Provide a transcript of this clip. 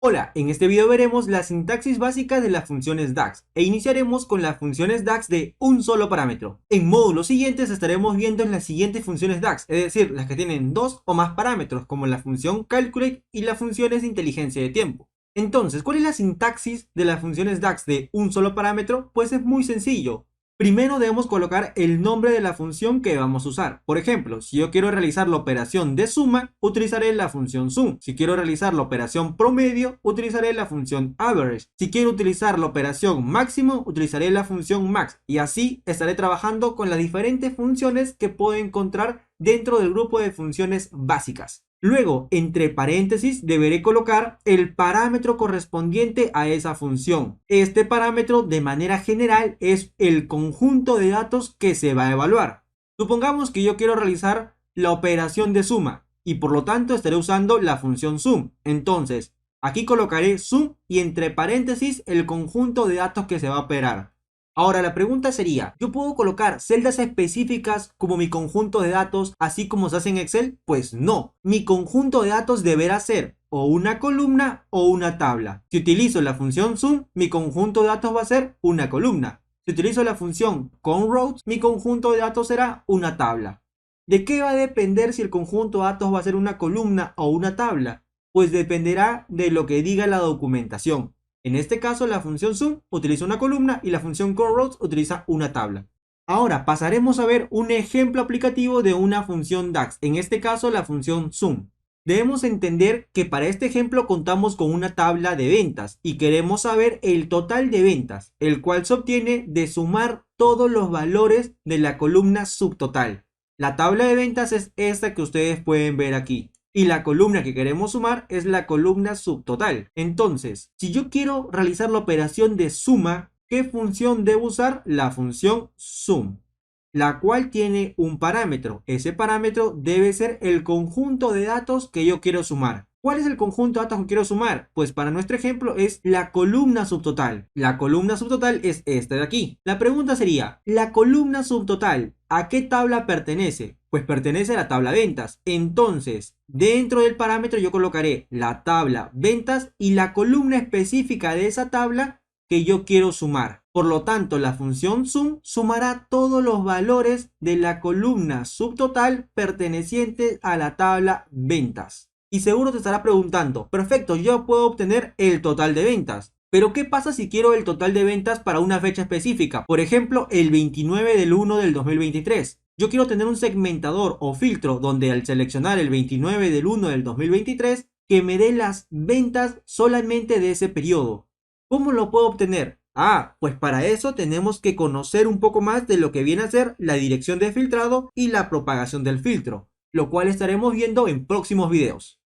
Hola, en este video veremos la sintaxis básica de las funciones DAX e iniciaremos con las funciones DAX de un solo parámetro. En módulos siguientes estaremos viendo las siguientes funciones DAX, es decir, las que tienen dos o más parámetros como la función calculate y las funciones de inteligencia de tiempo. Entonces, ¿cuál es la sintaxis de las funciones DAX de un solo parámetro? Pues es muy sencillo. Primero debemos colocar el nombre de la función que vamos a usar. Por ejemplo, si yo quiero realizar la operación de suma, utilizaré la función sum. Si quiero realizar la operación promedio, utilizaré la función average. Si quiero utilizar la operación máximo, utilizaré la función max. Y así estaré trabajando con las diferentes funciones que puedo encontrar dentro del grupo de funciones básicas. Luego, entre paréntesis, deberé colocar el parámetro correspondiente a esa función. Este parámetro, de manera general, es el conjunto de datos que se va a evaluar. Supongamos que yo quiero realizar la operación de suma y por lo tanto estaré usando la función sum. Entonces, aquí colocaré sum y entre paréntesis el conjunto de datos que se va a operar. Ahora la pregunta sería, ¿yo puedo colocar celdas específicas como mi conjunto de datos así como se hace en Excel? Pues no, mi conjunto de datos deberá ser o una columna o una tabla. Si utilizo la función sum, mi conjunto de datos va a ser una columna. Si utilizo la función conrows, mi conjunto de datos será una tabla. ¿De qué va a depender si el conjunto de datos va a ser una columna o una tabla? Pues dependerá de lo que diga la documentación. En este caso, la función sum utiliza una columna y la función conrows utiliza una tabla. Ahora pasaremos a ver un ejemplo aplicativo de una función DAX, en este caso la función sum. Debemos entender que para este ejemplo contamos con una tabla de ventas y queremos saber el total de ventas, el cual se obtiene de sumar todos los valores de la columna subtotal. La tabla de ventas es esta que ustedes pueden ver aquí. Y la columna que queremos sumar es la columna subtotal. Entonces, si yo quiero realizar la operación de suma, ¿qué función debo usar? La función sum, la cual tiene un parámetro. Ese parámetro debe ser el conjunto de datos que yo quiero sumar. ¿Cuál es el conjunto de datos que quiero sumar? Pues para nuestro ejemplo es la columna subtotal. La columna subtotal es esta de aquí. La pregunta sería, ¿la columna subtotal a qué tabla pertenece? Pues pertenece a la tabla ventas. Entonces, dentro del parámetro yo colocaré la tabla ventas y la columna específica de esa tabla que yo quiero sumar. Por lo tanto, la función sum sumará todos los valores de la columna subtotal perteneciente a la tabla ventas. Y seguro te estará preguntando, perfecto, yo puedo obtener el total de ventas. Pero ¿qué pasa si quiero el total de ventas para una fecha específica? Por ejemplo, el 29 del 1 del 2023. Yo quiero tener un segmentador o filtro donde al seleccionar el 29 del 1 del 2023 que me dé las ventas solamente de ese periodo. ¿Cómo lo puedo obtener? Pues para eso tenemos que conocer un poco más de lo que viene a ser la dirección de filtrado y la propagación del filtro, lo cual estaremos viendo en próximos videos.